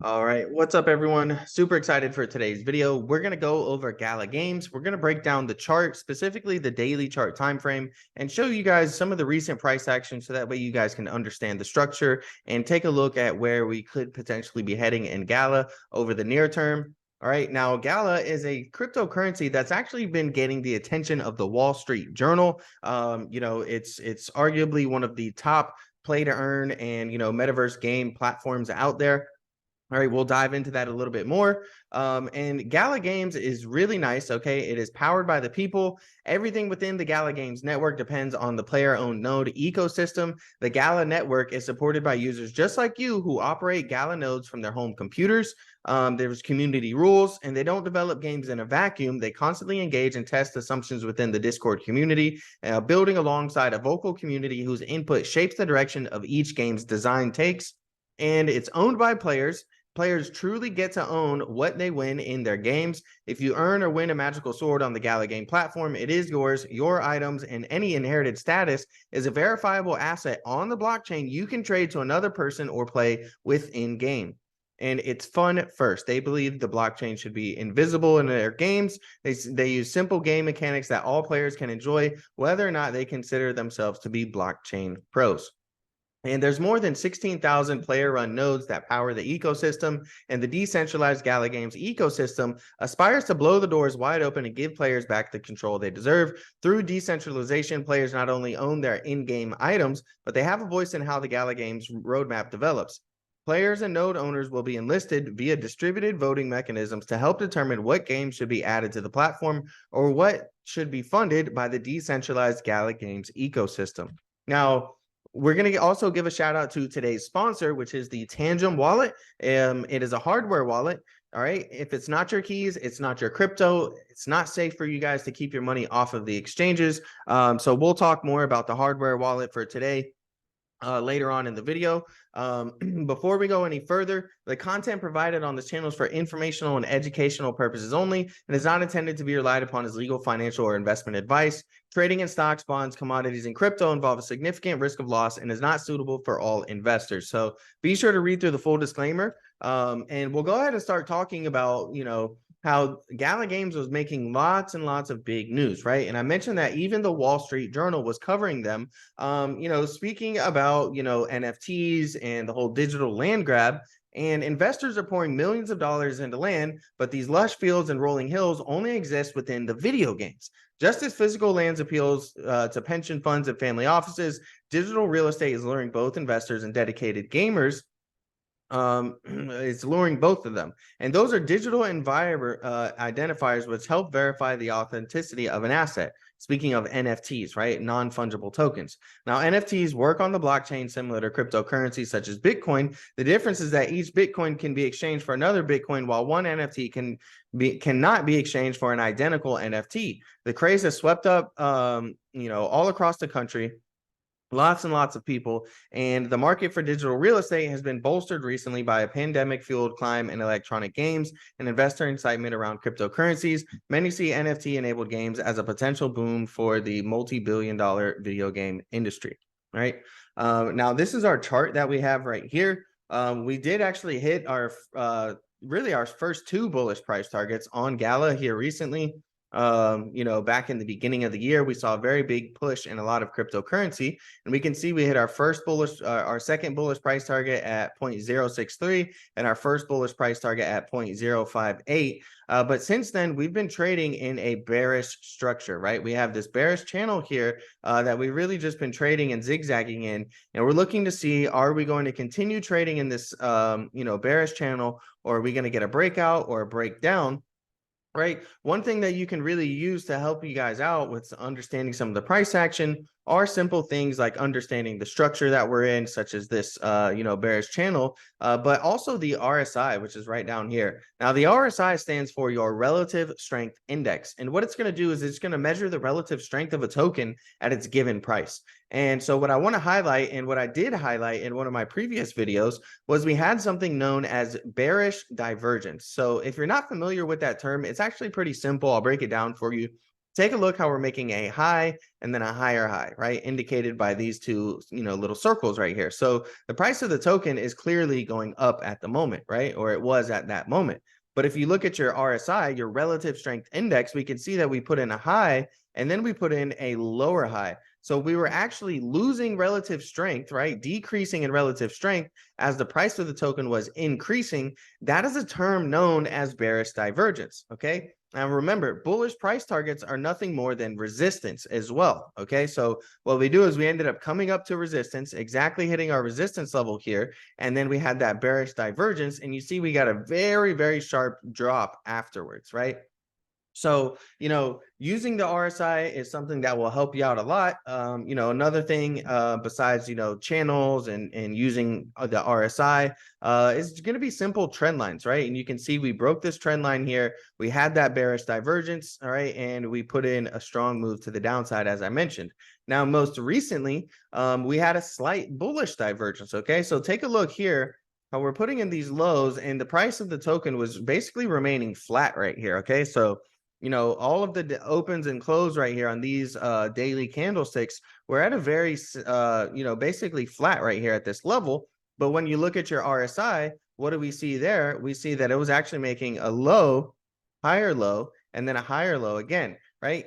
All right, what's up, everyone? Super excited for today's video. We're going to go over Gala games. We're going to break down the chart, specifically the daily chart time frame, and show you guys some of the recent price action so that way you guys can understand the structure and take a look at where we could potentially be heading in Gala over the near term. All right, now Gala is a cryptocurrency that's actually been getting the attention of the Wall Street Journal. It's arguably one of the top play to earn and metaverse game platforms out there. All right, we'll dive into that a little bit more. And Gala Games is really nice. Okay, it is powered by the people. Everything within the Gala Games network depends on the player-owned node ecosystem. The Gala network is supported by users just like you who operate Gala nodes from their home computers. There's community rules, and they don't develop games in a vacuum. They constantly engage and test assumptions within the Discord community, building alongside a vocal community whose input shapes the direction of each game's design takes. And it's owned by players. Players truly get to own what they win in their games. If you earn or win a magical sword on the Gala game platform, it is yours. Your items and any inherited status is a verifiable asset on the blockchain you can trade to another person or play with in game. And it's fun first. They believe the blockchain should be invisible in their games. They use simple game mechanics that all players can enjoy, whether or not they consider themselves to be blockchain pros. And there's more than 16,000 player-run nodes that power the ecosystem, and the decentralized Gala Games ecosystem aspires to blow the doors wide open and give players back the control they deserve. Through decentralization, players not only own their in-game items, but they have a voice in how the Gala Games roadmap develops. Players and node owners will be enlisted via distributed voting mechanisms to help determine what games should be added to the platform or what should be funded by the decentralized Gala Games ecosystem. Now, we're going to also give a shout out to today's sponsor, which is the Tangem wallet. It is a hardware wallet. All right. If it's not your keys, it's not your crypto. It's not safe for you guys to keep your money off of the exchanges. So we'll talk more about the hardware wallet for today later on in the video. Before we go any further, the content provided on this channel is for informational and educational purposes only and is not intended to be relied upon as legal, financial, or investment advice. Trading in stocks, bonds, commodities, and crypto involve a significant risk of loss and is not suitable for all investors. So be sure to read through the full disclaimer. And we'll go ahead and start talking about, how Gala Games was making lots and lots of big news, right? And I mentioned that even the Wall Street Journal was covering them, speaking about, NFTs and the whole digital land grab. And investors are pouring millions of dollars into land, but these lush fields and rolling hills only exist within the video games. Just as physical lands appeals to pension funds and family offices, digital real estate is luring both investors and dedicated gamers. It's luring both of them, and those are digital identifiers which help verify the authenticity of an asset. Speaking of NFTs, right? Non-fungible tokens. Now, NFTs work on the blockchain similar to cryptocurrencies such as Bitcoin. The difference is that each Bitcoin can be exchanged for another Bitcoin, while one NFT cannot be exchanged for an identical NFT. The craze has swept up, all across the country. Lots and lots of people, and the market for digital real estate has been bolstered recently by a pandemic-fueled climb in electronic games and investor excitement around cryptocurrencies. Many see NFT-enabled games as a potential boom for the multi-billion-dollar video game industry. Right now, this is our chart that we have right here. We did actually hit our really our first two bullish price targets on Gala here recently. Back in the beginning of the year, we saw a very big push in a lot of cryptocurrency, and we can see we hit our second bullish price target at 0.063 and our first bullish price target at 0.058. But since then, we've been trading in a bearish structure, right? We have this bearish channel here that we've really just been trading and zigzagging in, and we're looking to see, are we going to continue trading in this, bearish channel, or are we going to get a breakout or a breakdown? Right. One thing that you can really use to help you guys out with understanding some of the price action are simple things like understanding the structure that we're in, such as this, bearish channel, but also the RSI, which is right down here. Now, the RSI stands for your relative strength index. And what it's going to do is it's going to measure the relative strength of a token at its given price. And so what I want to highlight, and what I did highlight in one of my previous videos, was we had something known as bearish divergence. So if you're not familiar with that term, it's actually pretty simple. I'll break it down for you. take a look how we're making a high and then a higher high, right? Indicated by these two, little circles right here. So the price of the token is clearly going up at the moment, right? Or it was at that moment. But if you look at your RSI, your relative strength index, we can see that we put in a high and then we put in a lower high. So we were actually losing relative strength, right? Decreasing in relative strength as the price of the token was increasing. That is a term known as bearish divergence, okay? Now remember, bullish price targets are nothing more than resistance as well, okay? So what we do is we ended up coming up to resistance, exactly hitting our resistance level here, and then we had that bearish divergence, and you see we got a very, very sharp drop afterwards, right? So, using the RSI is something that will help you out a lot. Another thing besides, channels and using the RSI is going to be simple trend lines, right? And you can see we broke this trend line here. We had that bearish divergence, all right, and we put in a strong move to the downside, as I mentioned. Now, most recently, we had a slight bullish divergence, okay? So take a look here. How we're putting in these lows, and the price of the token was basically remaining flat right here, okay? So all of the opens and close right here on these daily candlesticks, we're at a very, basically flat right here at this level. But when you look at your RSI, what do we see there? We see that it was actually making a low, higher low, and then a higher low again, right?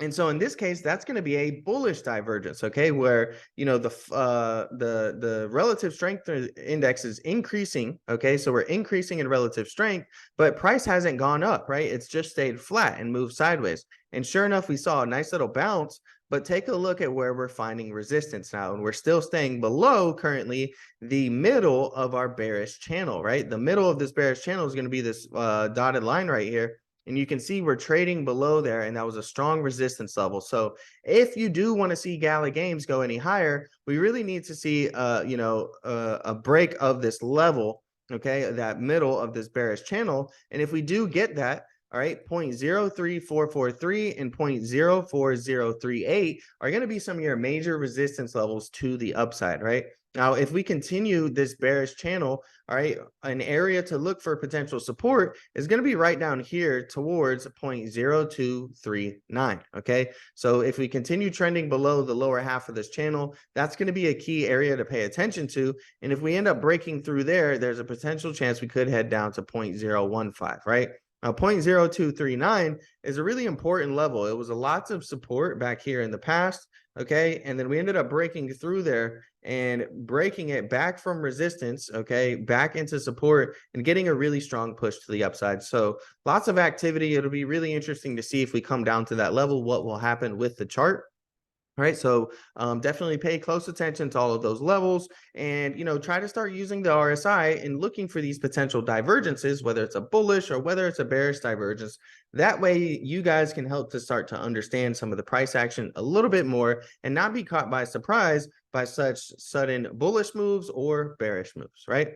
And so in this case, that's going to be a bullish divergence, okay, where the relative strength index is increasing, okay, so we're increasing in relative strength, but price hasn't gone up, right? It's just stayed flat and moved sideways. And sure enough, we saw a nice little bounce, but take a look at where we're finding resistance now, and we're still staying below currently the middle of our bearish channel, right? The middle of this bearish channel is going to be this dotted line right here. And you can see we're trading below there, and that was a strong resistance level. So if you do want to see Gala Games go any higher, we really need to see, a break of this level, okay, that middle of this bearish channel. And if we do get that, all right, 0.03443 and 0.04038 are going to be some of your major resistance levels to the upside, right? Now, if we continue this bearish channel, all right, an area to look for potential support is going to be right down here towards 0.0239, okay? So if we continue trending below the lower half of this channel, that's going to be a key area to pay attention to. And if we end up breaking through there, there's a potential chance we could head down to 0.015, right? Now, 0.0239 is a really important level. It was a lots of support back here in the past, okay? And then we ended up breaking through there and breaking it back from resistance, okay, back into support and getting a really strong push to the upside. So lots of activity. It'll be really interesting to see if we come down to that level, what will happen with the chart. All right, so definitely pay close attention to all of those levels and, try to start using the RSI and looking for these potential divergences, whether it's a bullish or whether it's a bearish divergence. That way you guys can help to start to understand some of the price action a little bit more and not be caught by surprise by such sudden bullish moves or bearish moves, right?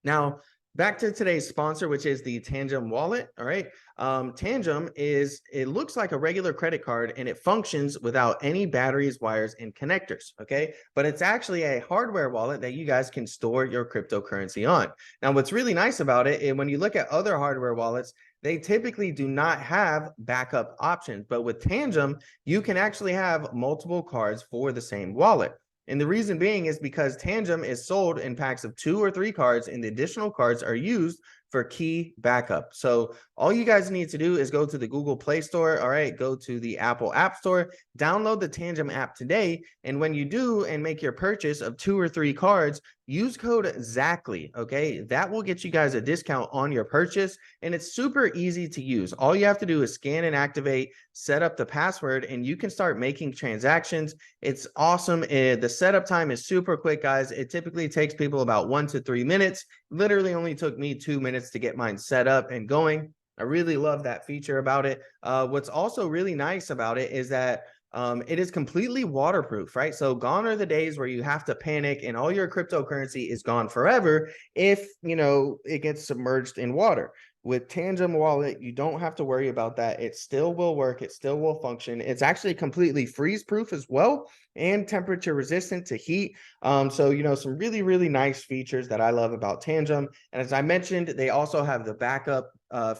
Now, back to today's sponsor, which is the Tangem wallet. All right. Tangem it looks like a regular credit card and it functions without any batteries, wires, and connectors. Okay. But it's actually a hardware wallet that you guys can store your cryptocurrency on. Now, what's really nice about it is when you look at other hardware wallets, they typically do not have backup options. But with Tangem, you can actually have multiple cards for the same wallet. And the reason being is because Tangem is sold in packs of 2 or 3 cards, and the additional cards are used for key backup. So all you guys need to do is go to the Google Play Store, all right, go to the Apple App Store, download the Tangem app today, and when you do and make your purchase of 2 or 3 cards, use code ZACHLY, okay? That will get you guys a discount on your purchase, and it's super easy to use. All you have to do is scan and activate, set up the password, and you can start making transactions. It's awesome. The setup time is super quick, guys. It typically takes people about 1 to 3 minutes. Literally only took me 2 minutes to get mine set up and going. I really love that feature about it. What's also really nice about it is that it is completely waterproof, right? So gone are the days where you have to panic and all your cryptocurrency is gone forever if, it gets submerged in water. With Tangem Wallet, you don't have to worry about that. It still will work. It still will function. It's actually completely freeze proof as well and temperature resistant to heat. So, some really, really nice features that I love about Tangem. And as I mentioned, they also have the backup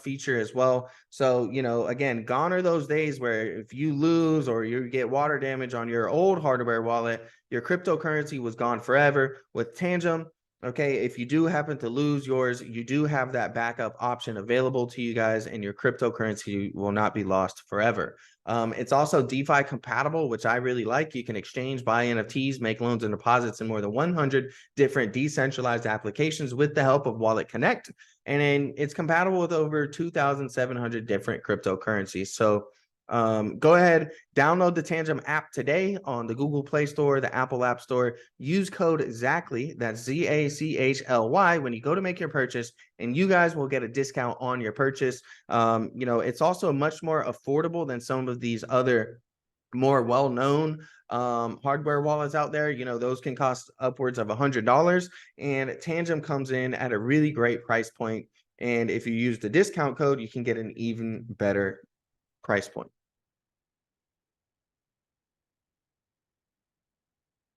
feature as well. So, again, gone are those days where if you lose or you get water damage on your old hardware wallet, your cryptocurrency was gone forever. With Tangem, okay, if you do happen to lose yours, you do have that backup option available to you guys, and your cryptocurrency will not be lost forever. It's also DeFi compatible, which I really like. You can exchange, buy NFTs, make loans and deposits in more than 100 different decentralized applications with the help of Wallet Connect. And then it's compatible with over 2,700 different cryptocurrencies. So go ahead, download the Tangem app today on the Google Play Store, the Apple App Store. Use code ZACHLY, that's ZACHLY, when you go to make your purchase, and you guys will get a discount on your purchase. It's also much more affordable than some of these other more well-known hardware wallets out there. Those can cost upwards of $100, and Tangem comes in at a really great price point. And if you use the discount code, you can get an even better price point.